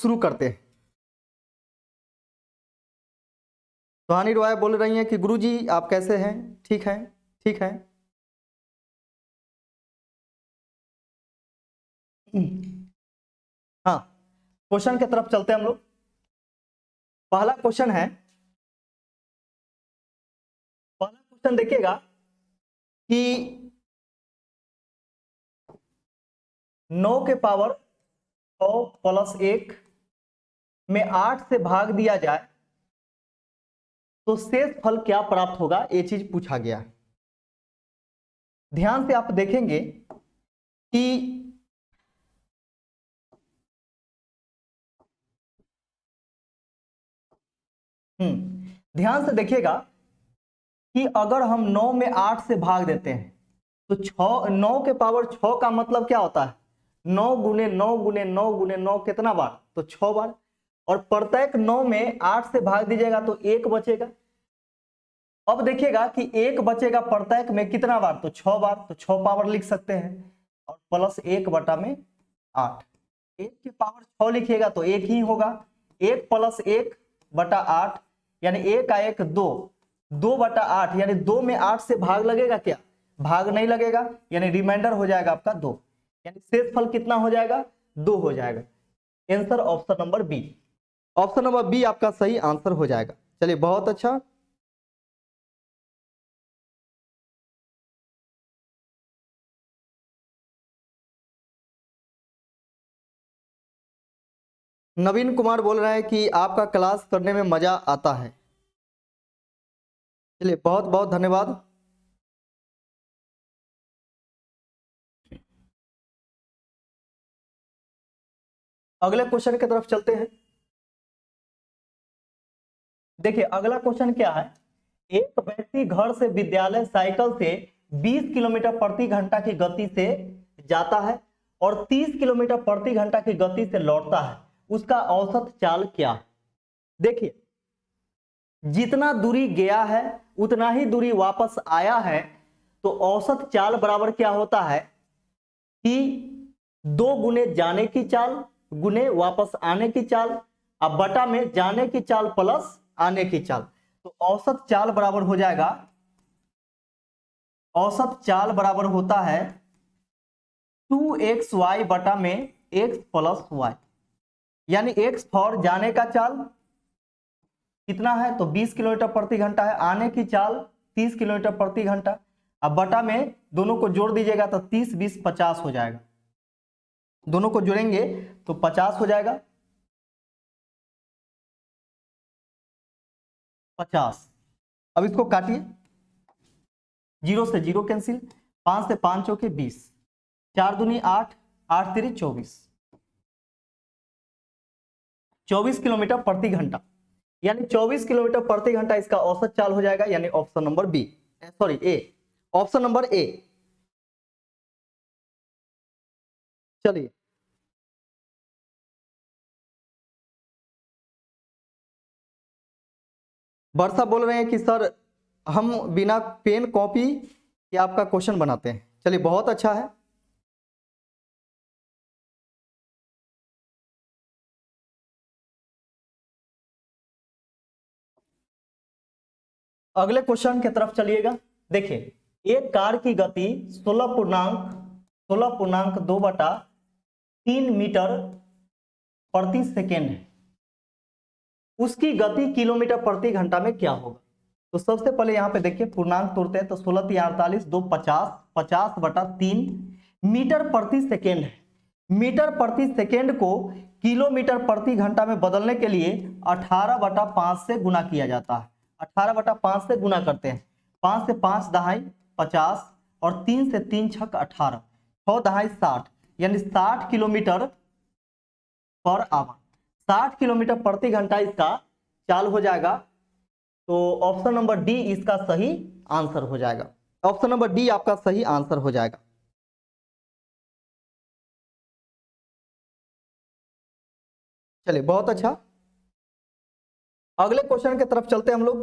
शुरू करते हैं। सुहानी रॉय बोल रही हैं कि गुरुजी आप कैसे हैं? ठीक हैं, ठीक हैं। हाँ, क्वेश्चन की तरफ चलते हैं हम लोग। पहला क्वेश्चन है, पहला क्वेश्चन देखिएगा कि 9 के पावर 100 प्लस 1 में 8 से भाग दिया जाए तो शेष फल क्या प्राप्त होगा, ये चीज पूछा गया है। ध्यान से आप देखेंगे कि ध्यान से देखिएगा कि अगर हम 9 में 8 से भाग देते हैं तो 9 के पावर 6 का मतलब क्या होता है? 9 गुने 9 गुने 9 गुने 9 कितना बार? तो 6 बार। और प्रत्येक 9 में 8 से भाग दीजिएगा तो 1 बचेगा। अब देखिएगा कि 1 बचेगा प्रत्येक में कितना बार? तो 6 बार। तो 6 पावर लिख सकते हैं और प्लस 1 बटा में 8। 1 के पावर 6 लिखिएगा तो 1 ही होगा। 1 प्लस 1 बटा 8 यानी 1 का 1 2, 2 बटा 8 यानी 2 में 8 से भाग लगेगा क्या? भाग नहीं लगेगा, यानी रिमाइंडर हो जाएगा आपका 2, यानी शेष फल कितना हो जाएगा? 2 हो जाएगा। Answer option number B. Option number B आपका सही आंसर हो जाएगा। चलिए बहुत अच्छा। नवीन कुमार बोल रहे हैं कि आपका क्लास करने में मजा आता है। चलिए बहुत बहुत धन्यवाद। अगले क्वेश्चन की तरफ चलते हैं। देखिए अगला क्वेश्चन क्या है, एक व्यक्ति घर से विद्यालय साइकिल से 20 किलोमीटर प्रति घंटा की गति से जाता है और 30 किलोमीटर प्रति घंटा की गति से लौटता है, उसका औसत चाल क्या है? देखिए जितना दूरी गया है उतना ही दूरी वापस आया है, तो औसत चाल बराबर क्या होता है कि 2 गुने जाने की चाल गुने वापस आने की चाल, अब बटा में जाने की चाल प्लस आने की चाल। तो औसत चाल बराबर हो जाएगा, औसत चाल बराबर होता है 2xy बटा में x प्लस वाई, यानी x फॉर जाने का चाल कितना है? तो 20 किलोमीटर प्रति घंटा है। आने की चाल 30 किलोमीटर प्रति घंटा। अब बटा में दोनों को जोड़ दीजिएगा तो 30 20 50 हो जाएगा। दोनों को जोड़ेंगे तो 50 हो जाएगा। 50। अब इसको काटिए, 0 से 0 कैंसिल, 5 से 5 चौके 20, 4 दूनी 8, 8 तिरी 24, 24 किलोमीटर प्रति घंटा, यानी 24 किलोमीटर प्रति घंटा इसका औसत चाल हो जाएगा, यानी option number B, sorry A, option number A. चलिए वर्षा बोल रहे हैं कि सर हम बिना पेन कॉपी के आपका क्वेश्चन बनाते हैं। चलिए बहुत अच्छा है। अगले क्वेश्चन की तरफ चलिएगा। देखिए एक कार की गति 16.2 बटा 3 मीटर प्रति सेकेंड है, उसकी गति किलोमीटर प्रति घंटा में क्या होगा? तो सबसे पहले यहां पे देखिए पूर्णांक तोड़ते हैं तो 16 3 48 2 50, 50 बटा 3 मीटर प्रति सेकेंड है। मीटर प्रति सेकेंड को किलोमीटर प्रति घंटा में बदलने के लिए 18 बटा 5 से गुना किया जाता है। 18 बटा 5 से गुना करते हैं, 5 से 5 दहाई 50 और 3 से 3 छक 18, 6 दहाई 60, यानी 60 किलोमीटर पर आवर, 60 किलोमीटर प्रति घंटा इसका चाल हो जाएगा। तो ऑप्शन नंबर डी इसका सही आंसर हो जाएगा। ऑप्शन नंबर डी आपका सही आंसर हो जाएगा। चलिए बहुत अच्छा। अगले क्वेश्चन की तरफ चलते हैं हम लोग।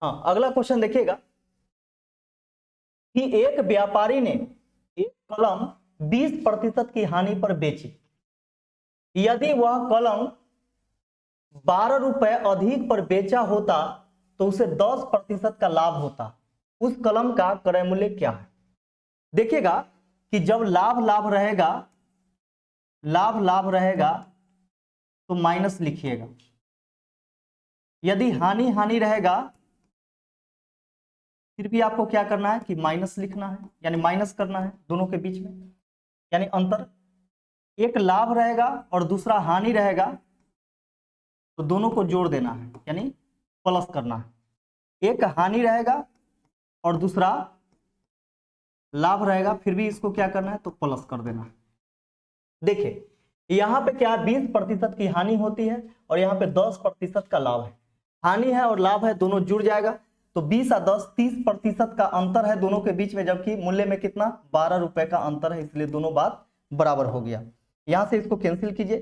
हाँ, अगला क्वेश्चन देखिएगा कि एक व्यापारी ने एक कलम 20% की हानि पर बेची। यदि वह कलम 12 रुपए अधिक पर बेचा होता तो उसे 10% का लाभ होता। उस कलम का क्रय मूल्य क्या है? देखिएगा कि जब लाभ लाभ रहेगा, लाभ लाभ रहेगा तो माइनस लिखिएगा। यदि हानि हानि रहेगा फिर भी आपको क्या करना है कि माइनस लिखना है, यानी माइनस करना है दोनों के बीच में, यानी अंतर। एक लाभ रहेगा और दूसरा हानि रहेगा तो दोनों को जोड़ देना है, यानी प्लस करना है। एक हानि रहेगा और दूसरा लाभ रहेगा, फिर भी इसको क्या करना है तो प्लस कर देना है। देखिए यहां पे क्या 20% की हानि होती है और यहाँ पे 10% का लाभ है। हानि है और लाभ है, दोनों जुड़ जाएगा तो 20 और 10 30% का अंतर है दोनों के बीच में, जबकि मूल्य में कितना 12 रुपए का अंतर है, इसलिए दोनों बात बराबर हो गया। यहां से इसको कैंसिल कीजिए,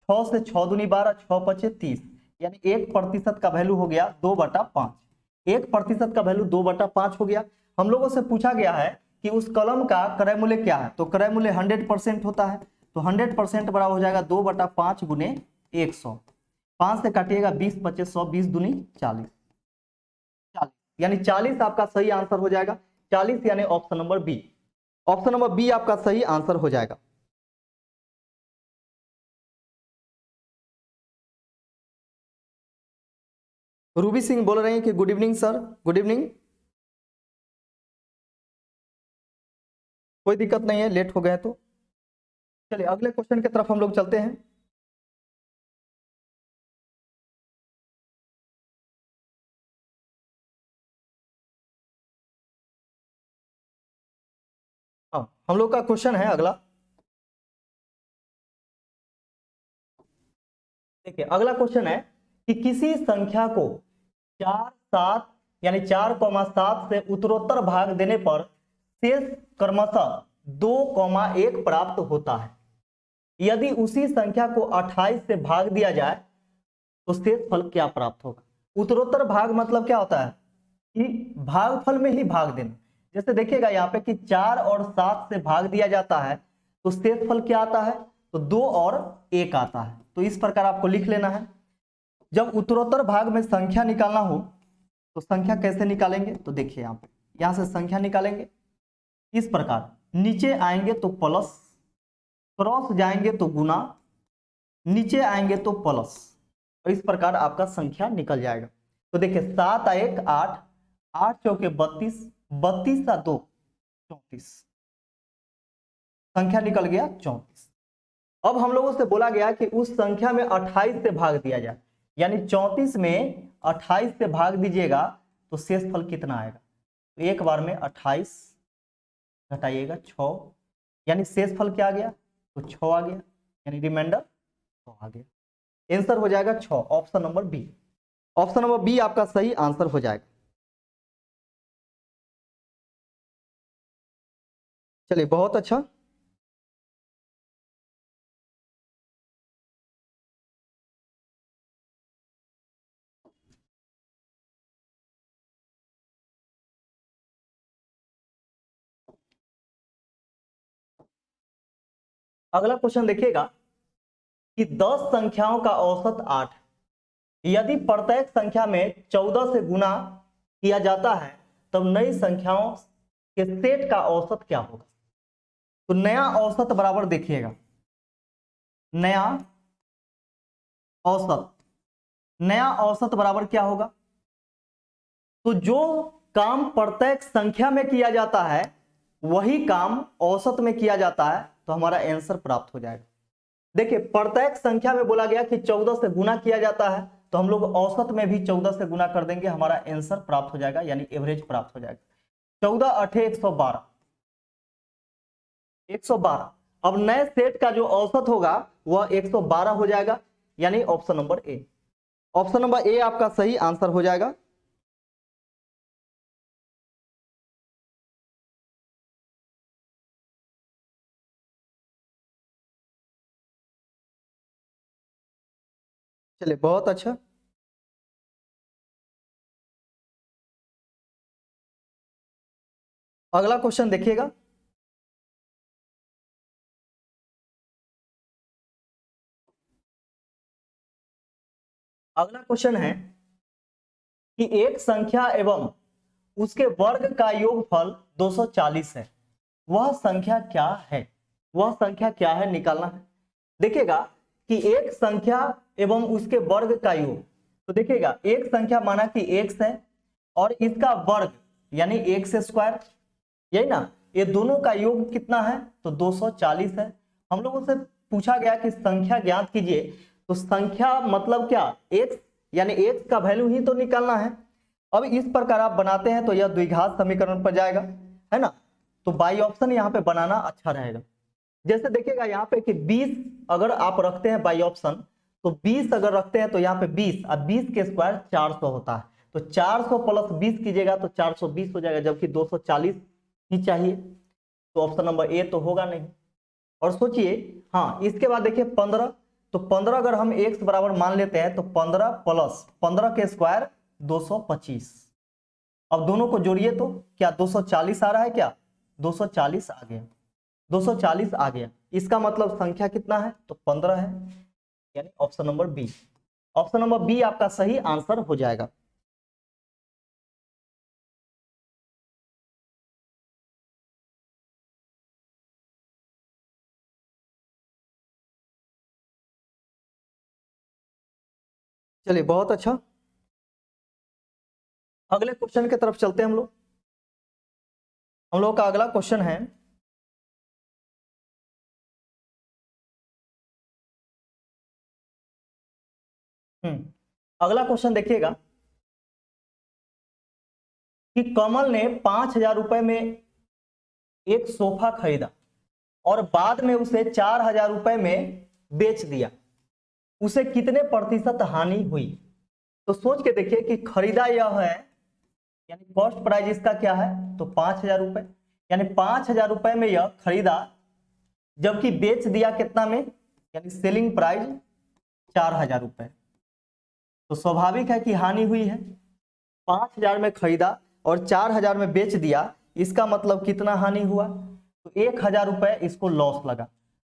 6 से 6 दूनी 12, 6 पचे 30, यानी 1% का वैल्यू हो गया 2/5। 1% का वैल्यू 2/5 हो गया। हम लोगों से पूछा गया है कि उस कलम का क्रय मूल्य क्या है, तो क्रय मूल्य 100% होता है, तो 100% बराबर हो जाएगा 2/5 गुने 100। 5 से काटिएगा 20 पचे 100, 20 दूनी 40, 40 यानी 40 आपका सही आंसर हो जाएगा। 40 यानी option number B, option number B आपका सही आंसर हो जाएगा। रूबी सिंह बोल रहे हैं कि good evening sir, good evening. कोई दिक्कत नहीं है, लेट हो गए तो। चलिए अगले क्वेश्चन की तरफ हम लोग चलते हैं। हाँ, हम लोग का क्वेश्चन है अगला। देखिए अगला क्वेश्चन है कि किसी संख्या को 4 7 यानी 4,7 से उत्तरोत्तर भाग देने पर शेष क्रमशः 2,1 प्राप्त होता है। यदि उसी संख्या को 28 से भाग दिया जाए तो शेष फल क्या प्राप्त होगा? उत्तरोत्तर भाग मतलब क्या होता है कि भागफल में ही भाग देना। जैसे देखिएगा यहाँ पे कि 4 और 7 से भाग दिया जाता है तो शेष फल क्या आता है, तो 2 और 1 आता है। तो इस प्रकार आपको लिख लेना है। जब उत्तरोत्तर भाग में संख्या निकालना हो तो संख्या कैसे निकालेंगे, तो देखिए यहाँ पे, यहां से संख्या निकालेंगे इस प्रकार, नीचे आएंगे तो प्लस, क्रॉस जाएंगे तो गुना, नीचे आएंगे तो प्लस, और इस प्रकार आपका संख्या निकल जाएगा। तो देखिए 7 1 8, 8 चौके 32, 32 2 34, संख्या निकल गया 34। अब हम लोगों से बोला गया कि उस संख्या में 28 से भाग दिया जाए, यानी 34 में 28 से भाग दीजिएगा तो शेष फल कितना आएगा, तो एक बार में 28 घटाइएगा 6, यानी शेष फल क्या आ गया, तो 6 आ गया, यानी रिमाइंडर 6 आ गया। आंसर हो जाएगा 6, option number B, option number B आपका सही आंसर हो जाएगा। चलिए बहुत अच्छा। अगला क्वेश्चन देखिएगा कि 10 संख्याओं का औसत 8, यदि प्रत्येक संख्या में 14 से गुना किया जाता है तब नई संख्याओं के सेट का औसत क्या होगा? तो नया औसत बराबर देखिएगा, नया औसत, नया औसत बराबर क्या होगा, तो जो काम प्रत्येक संख्या में किया जाता है वही काम औसत में किया जाता है, तो हमारा आंसर प्राप्त हो जाएगा। देखिए प्रत्येक संख्या में बोला गया कि 14 से गुना किया जाता है, तो हम लोग औसत में भी 14 से गुना कर देंगे, हमारा आंसर प्राप्त हो जाएगा, यानी एवरेज प्राप्त हो जाएगा। 14 8 112, 112। अब नए सेट का जो औसत होगा वह 112 हो जाएगा, यानी ऑप्शन नंबर ए, ऑप्शन नंबर ए आपका सही आंसर हो जाएगा। चलिए बहुत अच्छा। अगला क्वेश्चन देखिएगा। अगला क्वेश्चन है कि एक संख्या एवं उसके वर्ग का योगफल 240 है, वह संख्या क्या है? वह संख्या क्या है निकालना है। देखिएगा कि एक संख्या एवं उसके वर्ग का योग, तो देखिएगा एक संख्या माना कि x है और इसका वर्ग यानी x स्क्वायर, यही ना, ये दोनों का योग कितना है? तो 240 है। हम लोगों से पूछा गया कि संख्या ज्ञात कीजिए, तो संख्या मतलब क्या? x, यानी x का वैल्यू ही तो निकालना है। अब इस प्रकार आप बनाते हैं तो यह द्विघात समीकरण पर जाएगा, है ना। तो बाई ऑप्शन यहाँ पे बनाना अच्छा रहेगा। जैसे देखिएगा यहाँ पे कि 20 अगर आप रखते हैं बाई ऑप्शन, तो 20 अगर रखते हैं तो यहाँ पे 20 और 20 के स्क्वायर 400 होता है, तो 400 प्लस 20 कीजिएगा तो 420 हो जाएगा, जबकि 240 ही चाहिए। तो ऑप्शन नंबर ए तो होगा नहीं। और सोचिए, हाँ इसके बाद देखिए 15, तो 15 अगर हम x बराबर मान लेते हैं तो 15 प्लस 15 के स्क्वायर 225। अब दोनों को जोड़िए तो क्या 240 आ रहा है? क्या 240 आ गया, 240 आ गया। इसका मतलब संख्या कितना है? तो 15 है, यानी option number B. Option number B आपका सही आंसर हो जाएगा। चलिए बहुत अच्छा, अगले क्वेश्चन की तरफ चलते हैं हम लोग। हम लोग का अगला क्वेश्चन है अगला क्वेश्चन देखिएगा कि कमल ने 5,000 रुपए में एक सोफा खरीदा और बाद में उसे 4,000 रुपए में बेच दिया, उसे कितने प्रतिशत हानि हुई? तो सोच के देखिए कि खरीदा यह है, यानी कॉस्ट प्राइस इसका क्या है? तो 5,000 रुपए, यानी 5,000 रुपए में यह खरीदा, जबकि बेच दिया कितना में? यानी सेलिंग प्राइस 4,000 रुपए। तो स्वाभाविक है कि हानि हुई है। 5,000 में खरीदा और 4,000 में बेच दिया, इसका मतलब कितना हानि हुआ? तो 1,000 रुपए इसको लॉस लगा।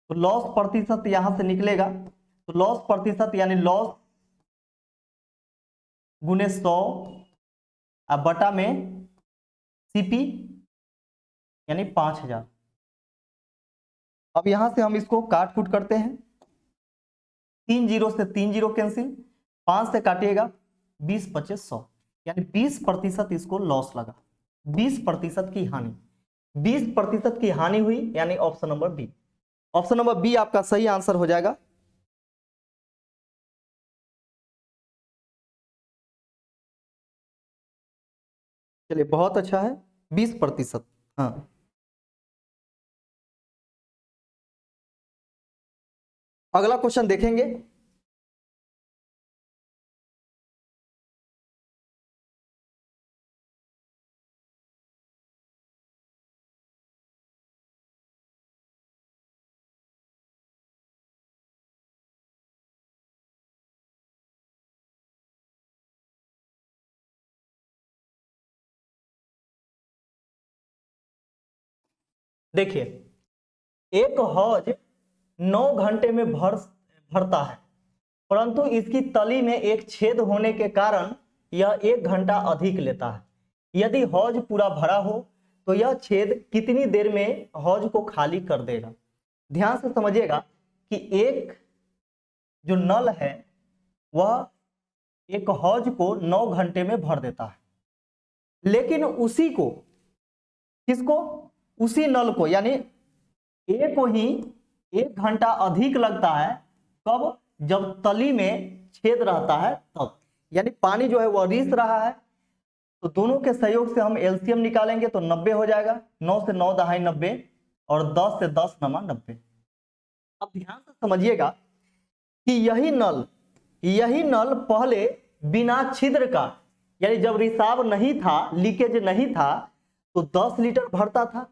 तो लॉस प्रतिशत यहां से निकलेगा, तो लॉस प्रतिशत यानी लॉस गुने 100 अब बटा में सीपी यानी 5,000। अब यहां से हम इसको काट कूट करते हैं, 3 जीरो से 3 जीरो कैंसिल, 5 से काटिएगा 20 25 100, यानी 20% इसको लॉस लगा, 20% की हानि, 20% की हानि हुई, यानी option number B. Option number B आपका सही आंसर हो जाएगा। चलिए बहुत अच्छा है, 20%। हाँ अगला क्वेश्चन देखेंगे। देखिए एक हौज 9 घंटे में भरता है, परंतु इसकी तली में एक छेद होने के कारण यह 1 घंटा अधिक लेता है। यदि हौज पूरा भरा हो तो यह छेद कितनी देर में हौज को खाली कर देगा? ध्यान से समझिएगा कि एक जो नल है वह एक हौज को 9 घंटे में भर देता है, लेकिन उसी को, किसको? उसी नल को, यानी ए को ही 1 घंटा अधिक लगता है। कब? जब तली में छेद रहता है तब, यानी पानी जो है वह रिस रहा है, तो दोनों के सहयोग से हम एलसीएम निकालेंगे तो 90 हो जाएगा। 9 से 9 दहाई 90 और 10 से 10 नमा 90। अब ध्यान से समझिएगा कि यही नल पहले बिना छिद्र का, यानी जब रिसाव नहीं था, लीकेज नहीं था, तो 10 लीटर भरता था,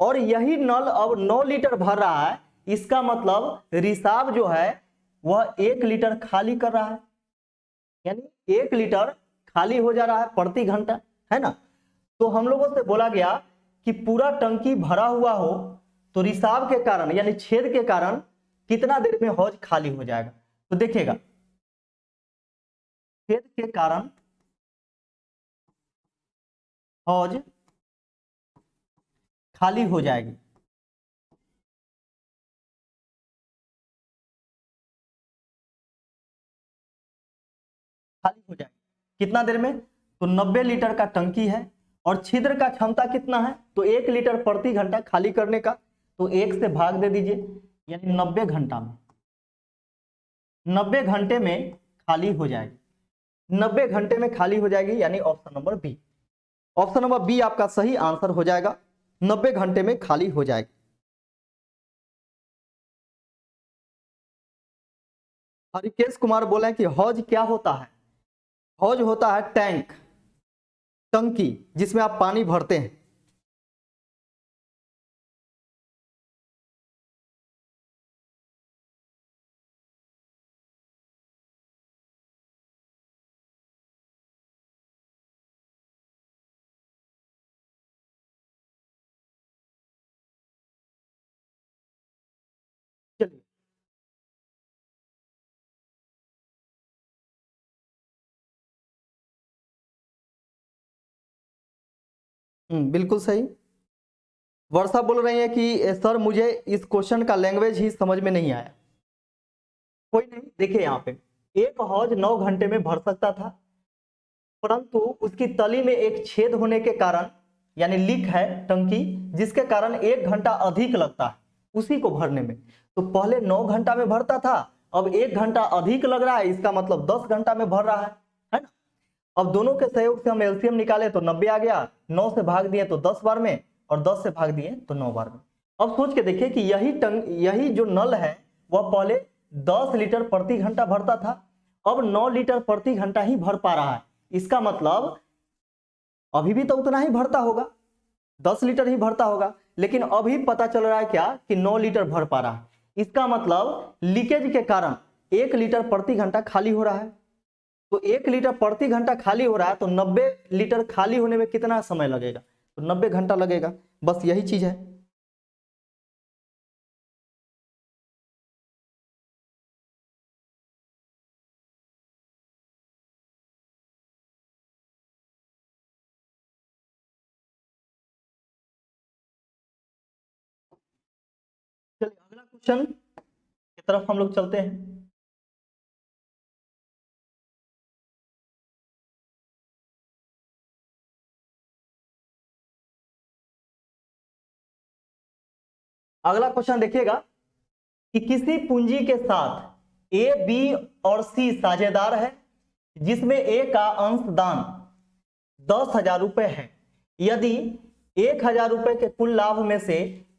और यही नल अब 9 लीटर भर रहा है। इसका मतलब रिसाव जो है वह 1 लीटर खाली कर रहा है, यानी 1 लीटर खाली हो जा रहा है प्रति घंटा, है ना। तो हम लोगों से बोला गया कि पूरा टंकी भरा हुआ हो तो रिसाव के कारण यानी छेद के कारण कितना देर में हौज खाली हो जाएगा। तो देखिएगा, छेद के कारण हौज खाली हो जाएगी। खाली हो जाएगी कितना देर में? तो 90 लीटर का टंकी है और छिद्र का क्षमता कितना है? तो 1 लीटर प्रति घंटा खाली करने का। तो 1 से भाग दे दीजिए, यानी 90 घंटा में, 90 घंटे में खाली हो जाएगी। 90 घंटे में खाली हो जाएगी, यानी option number B. Option number B आपका सही आंसर हो जाएगा, 90 घंटे में खाली हो जाएगी। हरिकेश कुमार बोले कि हौज क्या होता है? हौज होता है टैंक, टंकी, जिसमें आप पानी भरते हैं। चलिए, बिल्कुल सही। वर्षा बोल रही है कि सर मुझे इस क्वेश्चन का लैंग्वेज ही समझ में नहीं आया। कोई नहीं, देखिए यहाँ पे एक हौज 9 घंटे में भर सकता था, परंतु उसकी तली में एक छेद होने के कारण, यानी लीक है टंकी, जिसके कारण 1 घंटा अधिक लगता है उसी को भरने में। तो पहले 9 घंटा में भरता था, अब 1 घंटा अधिक लग रहा है, इसका मतलब 10 घंटा में भर रहा है ना। अब दोनों के सहयोग से हम एलसीएम निकाले तो 90 आ गया, 9 से भाग दिए तो 10 बार में, और 10 से भाग दिए तो 9 बार में। अब सोच के देखिए कि यही जो नल है वह पहले 10 लीटर प्रति घंटा भरता था, अब 9 लीटर प्रति घंटा ही भर पा रहा है। इसका मतलब अभी भी तो उतना ही भरता होगा, 10 लीटर ही भरता होगा, लेकिन अभी पता चल रहा है क्या कि 9 लीटर भर पा रहा है। इसका मतलब लीकेज के कारण 1 लीटर प्रति घंटा खाली हो रहा है। तो 1 लीटर प्रति घंटा खाली हो रहा है, तो 90 लीटर खाली होने में कितना समय लगेगा? तो 90 घंटा लगेगा। बस यही चीज है। चलिए अगला क्वेश्चन की तरफ हम लोग चलते हैं। अगला क्वेश्चन देखिएगा कि किसी पूंजी के साथ ए, बी और सी साझेदार है, जिसमें ए का अंशदान 10,000 रुपए है। यदि 1,000 रुपए के कुल लाभ में से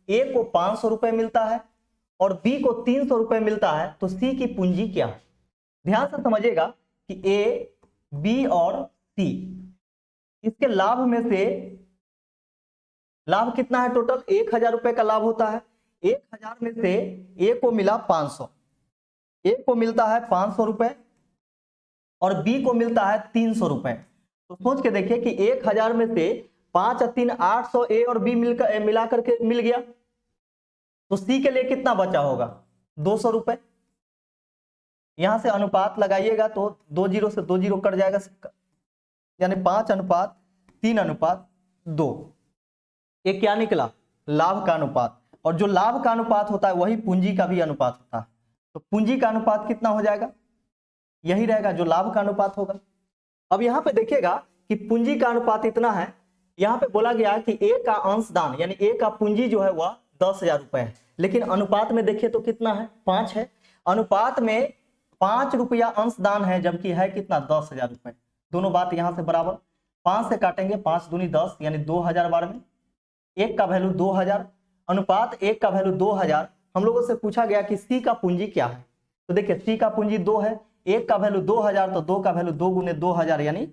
ए को 500 रुपए मिलता है और बी को 300 रुपए मिलता है, तो सी की पूंजी क्या है? ध्यान से समझिएगा कि ए, बी और सी, इसके लाभ में से लाभ कितना है? टोटल 1,000 रुपए का लाभ होता है। 1,000 में से ए को मिला 500, ए को मिलता है 500 रुपए और बी को मिलता है 300 रुपए। तो सोच के देखिए कि 1,000 में से 5 और 3 800 ए और बी मिला करके मिल गया, तो सी के लिए कितना बचा होगा? 200 रुपए। यहां से अनुपात लगाइएगा तो 2 जीरो से 2 जीरो कट जाएगा, यानी 5:3:2। ये क्या निकला? लाभ का अनुपात। और जो लाभ का अनुपात होता है वही पूंजी का भी अनुपात होता है। तो पूंजी का अनुपात कितना हो जाएगा? यही रहेगा जो लाभ का अनुपात होगा। अब यहां पे देखिएगा कि पूंजी का अनुपात इतना है, यहां पे बोला गया कि ए का अंशदान यानी ए का पूंजी जो है वह 10,000 रुपए है, लेकिन अनुपात में देखिए तो कितना है? 5 है। अनुपात में 5 रुपया अंशदान है, जबकि है कितना? 10,000 रुपए। दोनों बात यहां से बराबर, 5 से काटेंगे 5 दूनी 10, यानी 2,000 बार में। एक का वैल्यू 2,000, अनुपात एक का वैल्यू 2,000। हम लोगों से पूछा गया कि सी का पूंजी क्या है, तो देखिए सी का पूंजी 2 है, एक का वैल्यू 2,000, तो 2 का वैल्यू 2 गुने 2,000 यानी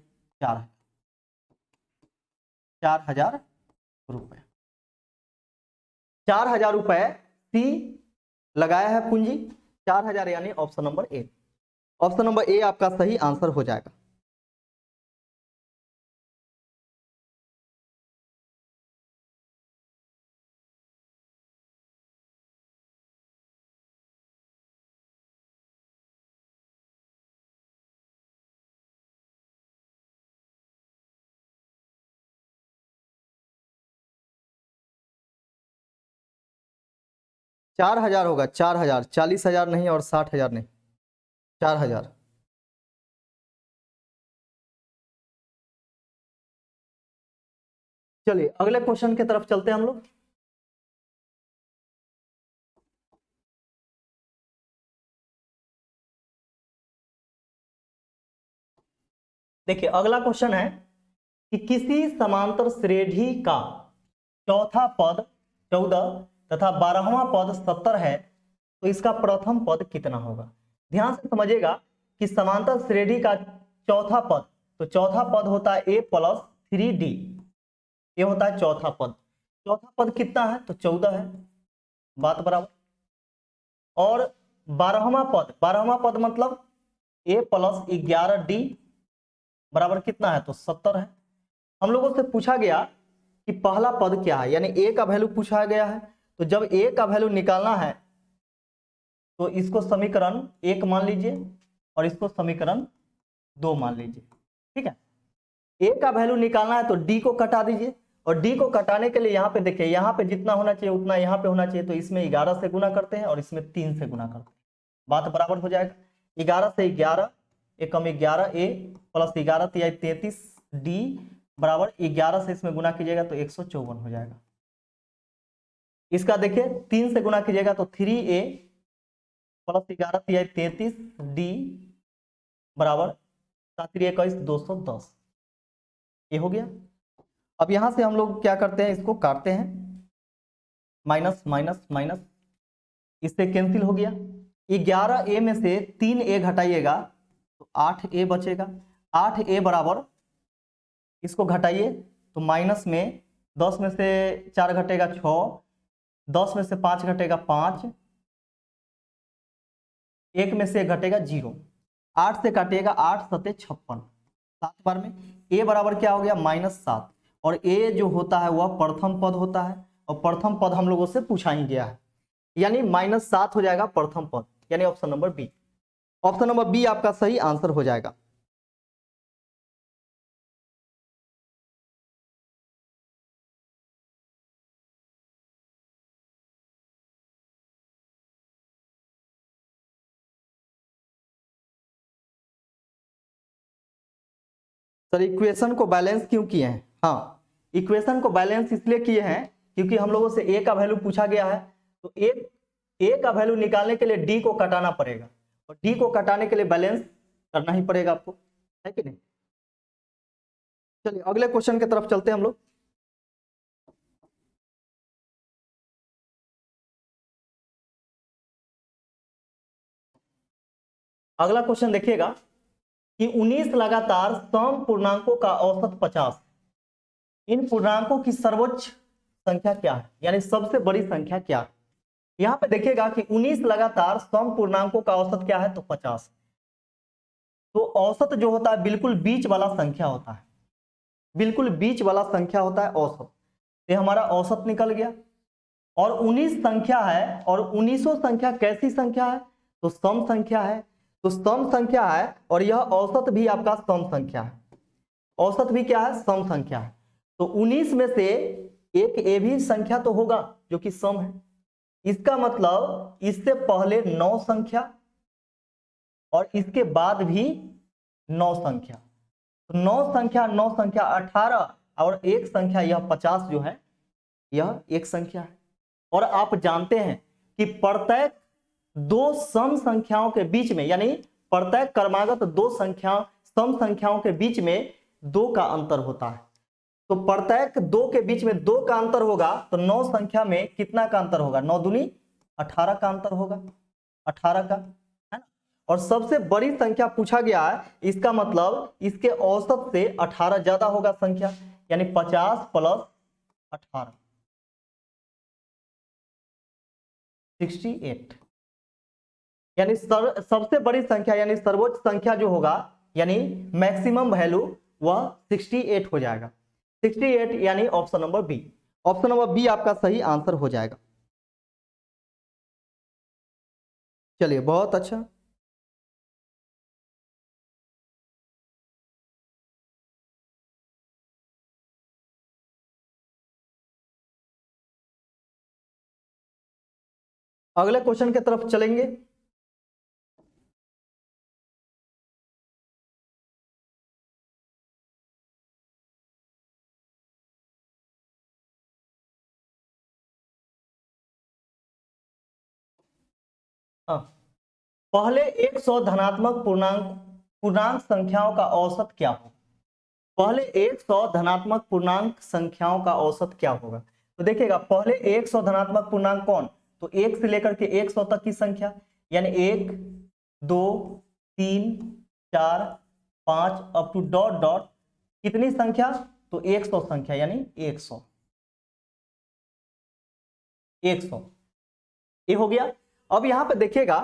4,000 रुपए। 4,000 रुपए सी लगाया है पूंजी, 4,000 यानी ऑप्शन नंबर ए। ऑप्शन नंबर ए आपका सही आंसर हो जाएगा। 4000 होगा, 4000, 40,000 नहीं और 60,000 नहीं, 4000। चलिए अगले क्वेश्चन की तरफ चलते हैं हम लोग। देखिए अगला क्वेश्चन है कि किसी समांतर श्रेणी का चौथा पद 14 तथा 12वां पद 70 है तो इसका प्रथम पद कितना होगा। ध्यान से समझिएगा कि समांतर श्रेणी का चौथा पद, तो चौथा पद होता है a प्लस 3d, ये होता है चौथा पद। चौथा पद कितना है तो 14 है, बात बराबर। और 12वां पद मतलब a प्लस 11d बराबर कितना है तो 70 है। हम लोगों से पूछा गया कि पहला पद क्या है, यानी a का वैल्यू पूछा गया है। तो जब a का वैल्यू निकालना है तो इसको समीकरण 1 मान लीजिए और इसको समीकरण 2 मान लीजिए, ठीक है। a का वैल्यू निकालना है तो d को कटा दीजिए, और d को कटाने के लिए यहाँ पे देखिए, यहाँ पे जितना होना चाहिए उतना यहाँ पे होना चाहिए, तो इसमें 11 से गुना करते हैं और इसमें 3 से गुना करते हैं, बात बराबर हो जाएगा। 11 से 11, एक कम 11 a प्लस 11 33 d बराबर 11 से इसमें गुना कीजिएगा तो 154 हो जाएगा। इसका देखिए 3 से गुना कीजिएगा तो 3a प्लस 11 33 d बराबर 7 21 210, ये हो गया। अब यहां से हम लोग क्या करते हैं, इसको काटते हैं, माइनस माइनस माइनस, इससे कैंसिल हो गया। 11a में से 3a घटाइएगा तो 8a बचेगा। 8a बराबर, इसको घटाइए तो माइनस में 10 में से 4 घटेगा 6, 10 में से 5 घटेगा 5, 1 में से 1 घटेगा 0, 8 से काटिएगा 8 सते 56, 7 बार में a बराबर क्या हो गया -7। और a जो होता है वह प्रथम पद होता है, और प्रथम पद हम लोगों से पूछा ही गया है, यानी -7 हो जाएगा प्रथम पद, यानी option number B. Option number B आपका सही आंसर हो जाएगा। सर इक्वेशन को बैलेंस क्यों किए हैं? हाँ, इक्वेशन को बैलेंस इसलिए किए हैं क्योंकि हम लोगों से a का वैल्यू पूछा गया है, तो a का वैल्यू निकालने के लिए d को कटाना पड़ेगा, और d को कटाने के लिए बैलेंस करना ही पड़ेगा आपको, है कि नहीं। चलिए अगले क्वेश्चन की तरफ चलते हैं हम लोग। अगला क्वेश्चन देखिएगा कि 19 लगातार सम पूर्णांकों का औसत 50, इन पूर्णांकों की सर्वोच्च संख्या क्या है, यानी सबसे बड़ी संख्या क्या है। यहां पे देखिएगा कि 19 लगातार सम पूर्णांकों का औसत क्या है तो 50। तो औसत जो होता है बिल्कुल बीच वाला संख्या होता है, बिल्कुल बीच वाला संख्या होता है औसत। ये हमारा औसत निकल गया। और 19 संख्या है, और 19वां संख्या कैसी संख्या है तो सम संख्या है, तो सम संख्या है, और यह औसत भी आपका सम संख्या है। औसत भी क्या है, सम संख्या है। तो 19 में से एक ए भी संख्या तो होगा जो कि सम है, इसका मतलब इससे पहले 9 संख्या और इसके बाद भी 9 संख्या, तो 9 संख्या 18, और एक संख्या यह 50 जो है यह एक संख्या है। और आप जानते हैं कि प्रत्येक दो सम संख्याओं के बीच में, यानी प्रत्येक क्रमागत दो संख्या सम संख्याओं के बीच में 2 का अंतर होता है। तो प्रत्येक 2 के बीच में 2 का अंतर होगा, तो 9 संख्या में कितना का अंतर होगा, 9 दूनी 18 का अंतर होगा, 18 का, है ना। और सबसे बड़ी संख्या पूछा गया है, इसका मतलब इसके औसत से 18 ज्यादा होगा संख्या, यानी 50 प्लस 18 68, यानी सबसे बड़ी संख्या यानी सर्वोच्च संख्या जो होगा, यानी मैक्सिमम वैल्यू, वह 68 हो जाएगा। 68 यानी option number B. Option number B आपका सही आंसर हो जाएगा। चलिए बहुत अच्छा। अगले क्वेश्चन की तरफ चलेंगे। हाँ, पहले 100 धनात्मक पूर्णांक पूर्णांक संख्याओं का औसत क्या होगा? पहले 100 धनात्मक पूर्णांक संख्याओं का औसत क्या होगा? तो देखिएगा, पहले 100 धनात्मक पूर्णांक कौन? तो 1 से लेकर के 100 तक की संख्या, यानी 1 2 3 4 5 अप टू डॉट डॉट कितनी संख्या? तो 100 संख्या, यानी 100 100 ये हो गया। अब यहां पे देखिएगा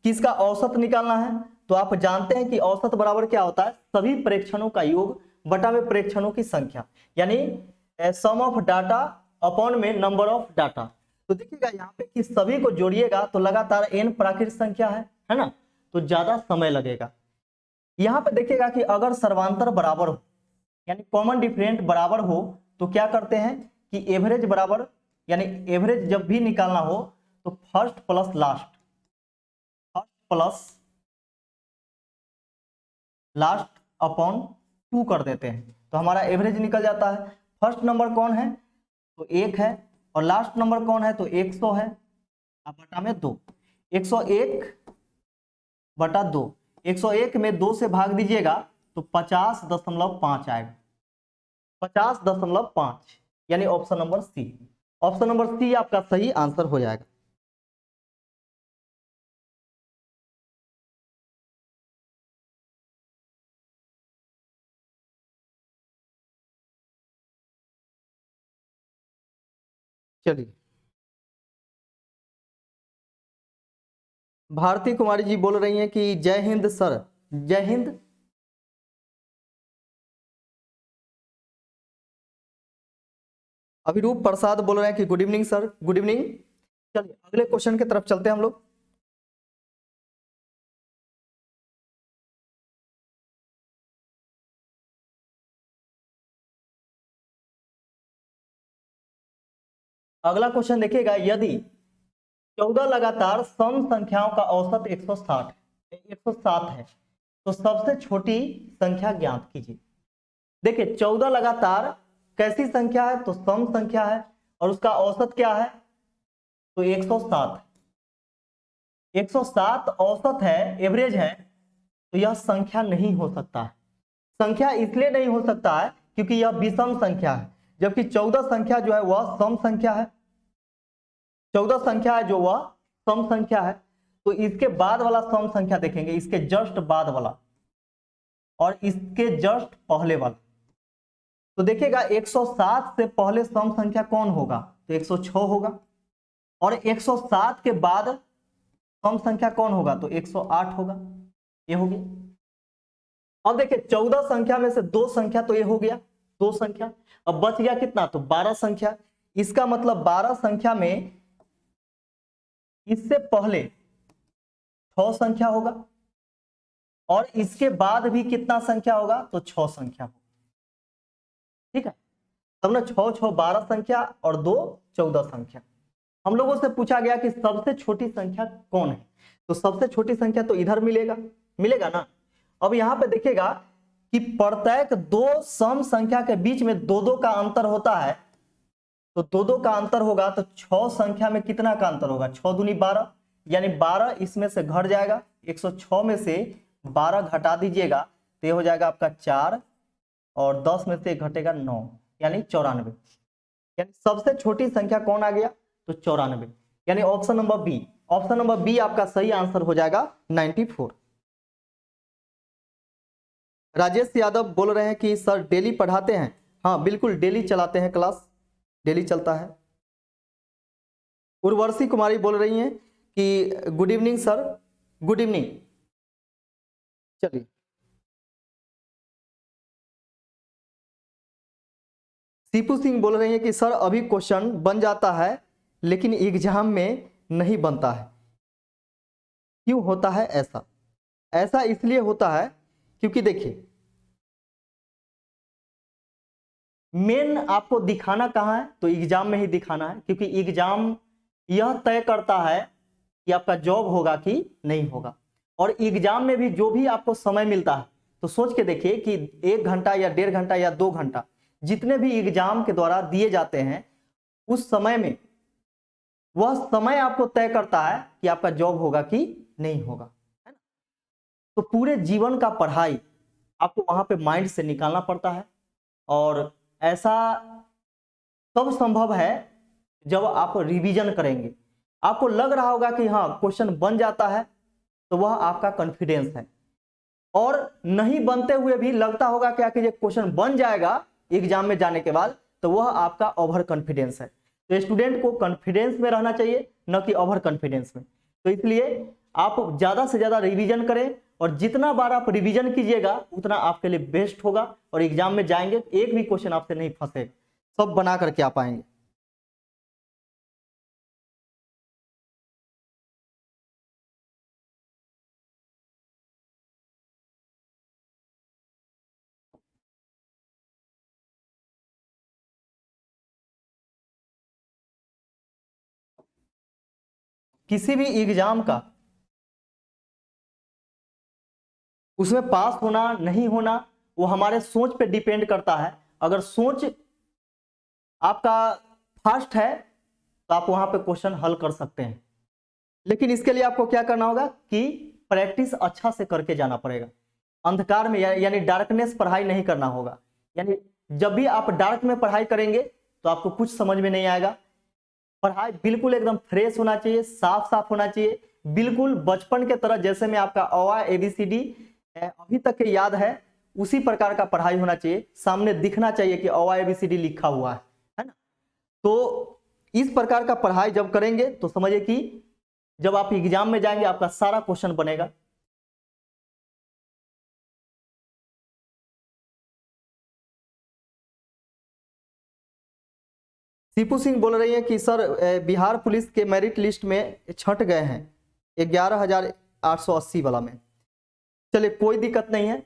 किसका औसत निकालना है। तो आप जानते हैं कि औसत बराबर क्या होता है? सभी प्रेक्षणों का योग बटा में प्रेक्षणों की संख्या, यानी सम ऑफ डाटा अपॉन में नंबर ऑफ डाटा। तो देखिएगा यहाँ पे कि सभी को जोड़िएगा तो लगातार n प्राकृत संख्या है ना, तो ज्यादा समय लगेगा। यहाँ पे देखिएगा कि अगर सर्वांतर बराबर हो, यानी कॉमन डिफरेंट बराबर हो, तो क्या करते हैं कि एवरेज बराबर, यानी एवरेज जब भी निकालना हो तो first plus last, first plus last upon 2 कर देते हैं, तो हमारा एवरेज निकल जाता है। फर्स्ट नंबर कौन है? तो 1 है, और लास्ट नंबर कौन है? तो 100 है। अब बटा में 2, 101 बटा 2, 101 में 2 से भाग दीजिएगा तो 50.5 आएगा, 50.5, यानी option number C. Option number C आपका सही आंसर हो जाएगा। चलिए, भारती कुमारी जी बोल रही हैं कि जय हिंद सर। जय हिंद। अभिरूप प्रसाद बोल रहे हैं कि good evening sir, good evening. चलिए अगले क्वेश्चन की तरफ चलते हैं हम लोग। अगला क्वेश्चन देखिएगा, यदि 14 लगातार सम संख्याओं का औसत 107 है तो सबसे छोटी संख्या ज्ञात कीजिए। देखिए 14 लगातार कैसी संख्या है? तो सम संख्या है, और उसका औसत क्या है? तो 107। 107 औसत है, एवरेज है, तो यह संख्या नहीं हो सकता है। संख्या इसलिए नहीं हो सकता है क्योंकि यह विषम संख्या है, जबकि 14 संख्या जो है वह सम संख्या है। 14 संख्या है जो वह सम संख्या है। तो इसके बाद वाला सम संख्या देखेंगे, इसके जस्ट बाद वाला और इसके जस्ट पहले वाला। तो देखिएगा 107 से पहले सम संख्या कौन होगा? तो 106 होगा, और 107 के बाद सम संख्या कौन होगा? तो 108 होगा। ये हो गया। अब देखिए 14 संख्या में से 2 संख्या तो ये हो गया, 2 संख्या। अब बच गया कितना? तो 12 संख्या। इसका मतलब 12 संख्या में इससे पहले 6 संख्या होगा, और इसके बाद भी कितना संख्या होगा? तो 6 संख्या होगा। ठीक है, तब ना 6 6 12 संख्या और 2 14 संख्या। हम लोगों से पूछा गया कि सबसे छोटी संख्या कौन है, तो सबसे छोटी संख्या तो इधर मिलेगा, मिलेगा ना। अब यहां पे देखिएगा कि प्रत्येक 2 सम संख्या के बीच में 2 का अंतर होता है, तो 2 का अंतर होगा तो 6 संख्या में कितना का अंतर होगा? 6 दूनी 12, यानी 12 इसमें से घट जाएगा। 106 में से 12 घटा दीजिएगा तो ये हो जाएगा आपका 4, और 10 में से घटेगा 9, यानी 94। यानी सबसे छोटी संख्या कौन आ गया? तो 94, यानी option number B. Option number B आपका सही आंसर हो जाएगा 94। राजेश यादव बोल रहे हैं कि सर डेली पढ़ाते हैं। हाँ बिल्कुल, डेली चलाते हैं क्लास, डेली चलता है। उर्वशी कुमारी बोल रही हैं कि good evening sir, good evening. चलिए, सीपू सिंह बोल रही हैं कि सर अभी क्वेश्चन बन जाता है लेकिन एग्जाम में नहीं बनता है, क्यों होता है ऐसा? ऐसा इसलिए होता है क्योंकि देखिए मेन आपको दिखाना कहाँ है? तो एग्जाम में ही दिखाना है, क्योंकि एग्जाम यह तय करता है कि आपका जॉब होगा कि नहीं होगा। और एग्जाम में भी जो भी आपको समय मिलता है तो सोच के देखिए कि 1 घंटा या 1.5 घंटा या 2 घंटा जितने भी एग्जाम के द्वारा दिए जाते हैं, उस समय में वह समय आपको तय करता है कि आपका जॉब होगा कि नहीं होगा, है ना। तो पूरे जीवन का पढ़ाई आपको वहां पे माइंड से निकालना पड़ता है, और ऐसा तब संभव है जब आप रिवीजन करेंगे। आपको लग रहा होगा कि हाँ क्वेश्चन बन जाता है, तो वह आपका कॉन्फिडेंस है। और नहीं बनते हुए भी लगता होगा क्या कि ये क्वेश्चन बन जाएगा एग्जाम में जाने के बाद, तो वह आपका ओवर कॉन्फिडेंस है। तो स्टूडेंट को कॉन्फिडेंस में रहना चाहिए, न कि ओवर कॉन्फिडेंस में। तो इसलिए आप ज्यादा से ज्यादा रिवीजन करें, और जितना बार आप रिवीजन कीजिएगा उतना आपके लिए बेस्ट होगा, और एग्जाम में जाएंगे एक भी क्वेश्चन आपसे नहीं फंसेगा, सब बना करके आप आएंगे। किसी भी एग्जाम का उसमें पास होना नहीं होना वो हमारे सोच पे डिपेंड करता है। अगर सोच आपका फास्ट है तो आप वहां पे क्वेश्चन हल कर सकते हैं, लेकिन इसके लिए आपको क्या करना होगा कि प्रैक्टिस अच्छा से करके जाना पड़ेगा। अंधकार में यानी डार्कनेस पढ़ाई नहीं करना होगा। यानी जब भी आप डार्क में पढ़ाई करेंगे तो आपको कुछ समझ में नहीं आएगा। पढ़ाई बिल्कुल एकदम फ्रेश होना चाहिए, साफ साफ होना चाहिए, बिल्कुल बचपन के तरह। जैसे में आपका अ आ ABCD अभी तक के याद है, उसी प्रकार का पढ़ाई होना चाहिए। सामने दिखना चाहिए कि अ आ ABCD लिखा हुआ है ना। तो इस प्रकार का पढ़ाई जब करेंगे तो समझिए कि जब आप एग्जाम में जाएंगे आपका सारा क्वेश्चन बनेगा। सीपू सिंह बोल रही है कि सर बिहार पुलिस के मेरिट लिस्ट में छंट गए हैं 11,880 वाला में। चलिए कोई दिक्कत नहीं है,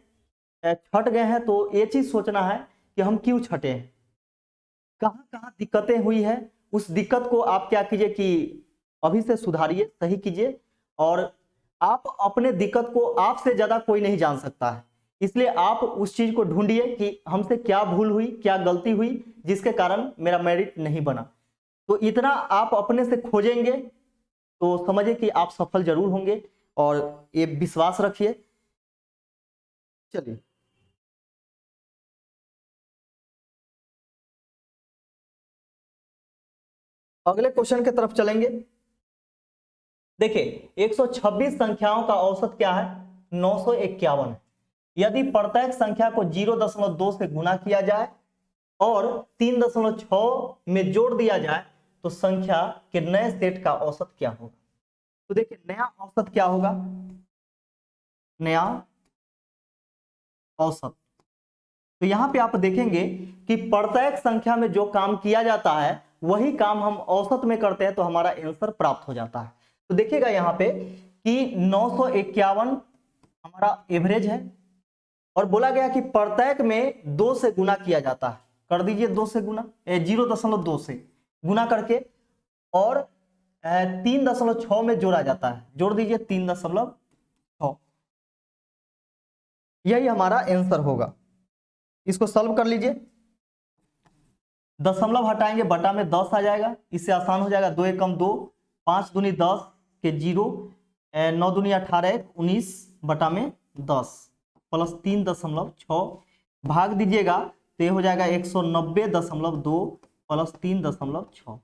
छट गए हैं तो ये चीज सोचना है कि हम क्यों छटे हैं, कहाँ कहाँ दिक्कतें हुई है। उस दिक्कत को आप क्या कीजिए कि अभी से सुधारिए, सही कीजिए। और आप अपने दिक्कत को आपसे ज्यादा कोई नहीं जान सकता है, इसलिए आप उस चीज को ढूंढिए कि हमसे क्या भूल हुई, क्या गलती हुई जिसके कारण मेरा मेरिट नहीं बना। तो इतना आप अपने से खोजेंगे तो समझिए कि आप सफल जरूर होंगे, और ये विश्वास रखिए। चलिए अगले क्वेश्चन की तरफ चलेंगे। देखिए 126 संख्याओं का औसत क्या है, 951 है। यदि प्रत्येक संख्या को 0.2 से गुना किया जाए और 3.6 में जोड़ दिया जाए तो संख्या के नए सेट का औसत क्या होगा। तो देखिए नया औसत क्या होगा, नया औसत। तो यहां पे आप देखेंगे कि प्रत्येक संख्या में जो काम किया जाता है वही काम हम औसत में करते हैं तो हमारा आंसर प्राप्त हो जाता है। तो देखिएगा यहाँ पे कि 951 हमारा एवरेज है, और बोला गया कि प्रत्येक में 2 से गुना किया जाता है। कर दीजिए 2 से गुना, 0.2 से गुना करके, और 3.6 में जोड़ा जाता है, जोड़ दीजिए 3.6। यही हमारा आंसर होगा। इसको सॉल्व कर लीजिए, दशमलव हटाएंगे बटा में 10 आ जाएगा, इससे आसान हो जाएगा। 2 एकम 2, 5 दूनी 10 के 0, 9 दूनी 18, 19 बटा में 10 प्लस 3.6 भाग दीजिएगा तो ये हो जाएगा 190.2 प्लस 3.6।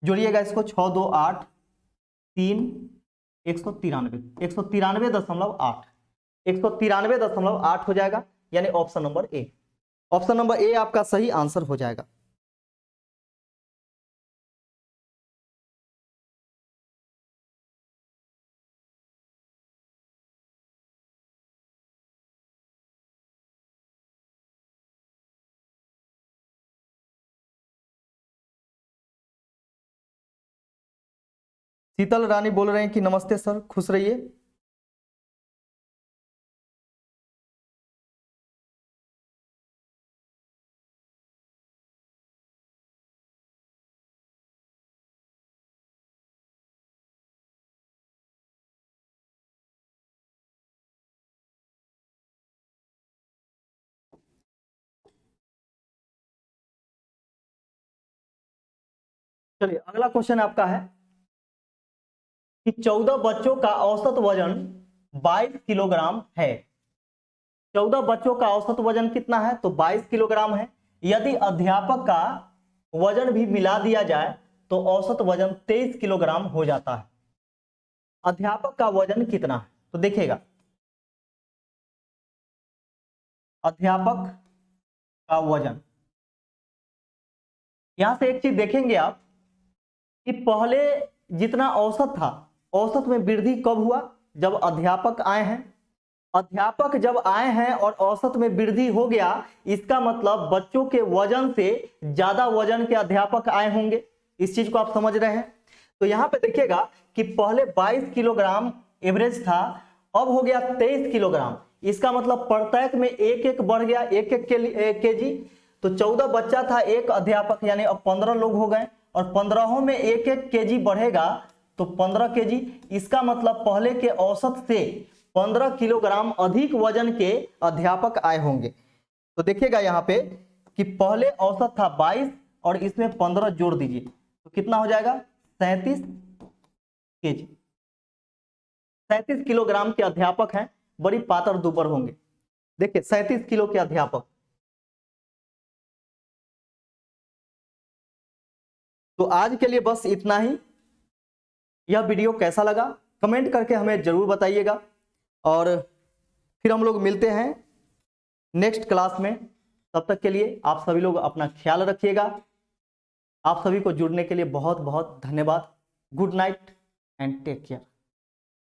जोड़िएगा इसको, 6 2 8 3 193, 193.8, 193.8 हो जाएगा, यानी ऑप्शन नंबर ए। ऑप्शन नंबर ए आपका सही आंसर हो जाएगा। शीतल रानी बोल रहे हैं कि नमस्ते सर, खुश रहिए। चलिए अगला क्वेश्चन आपका है कि 14 बच्चों का औसत वजन 22 किलोग्राम है। 14 बच्चों का औसत वजन कितना है? तो 22 किलोग्राम है। यदि अध्यापक का वजन भी मिला दिया जाए तो औसत वजन 23 किलोग्राम हो जाता है। अध्यापक का वजन कितना है? तो देखिएगा, अध्यापक का वजन, यहां से एक चीज देखेंगे आप कि पहले जितना औसत था, औसत में वृद्धि कब हुआ? जब अध्यापक आए हैं। अध्यापक जब आए हैं और औसत में वृद्धि हो गया, इसका मतलब बच्चों के वजन से ज्यादा वजन के अध्यापक आए होंगे। इस चीज को आप समझ रहे हैं? तो यहां पे देखिएगा कि पहले 22 किलोग्राम एवरेज था, अब हो गया 23 किलोग्राम। इसका मतलब प्रत्येक में एक एक बढ़ गया, एक एक केजी। तो 14 बच्चा था, एक अध्यापक, यानी अब 15 लोग हो गए और 15 में एक एक केजी बढ़ेगा तो 15 केजी। इसका मतलब पहले के औसत से 15 किलोग्राम अधिक वजन के अध्यापक आए होंगे। तो देखिएगा यहाँ पे कि पहले औसत था 22 और इसमें 15 जोड़ दीजिए तो कितना हो जाएगा? 37 केजी। 37 किलोग्राम के अध्यापक हैं, बड़ी पातर दुबर होंगे। देखिए 37 किलो के अध्यापक। तो आज के लिए बस इतना ही। यह वीडियो कैसा लगा कमेंट करके हमें जरूर बताइएगा और फिर हम लोग मिलते हैं नेक्स्ट क्लास में। तब तक के लिए आप सभी लोग अपना ख्याल रखिएगा। आप सभी को जुड़ने के लिए बहुत बहुत धन्यवाद। Good night and take care.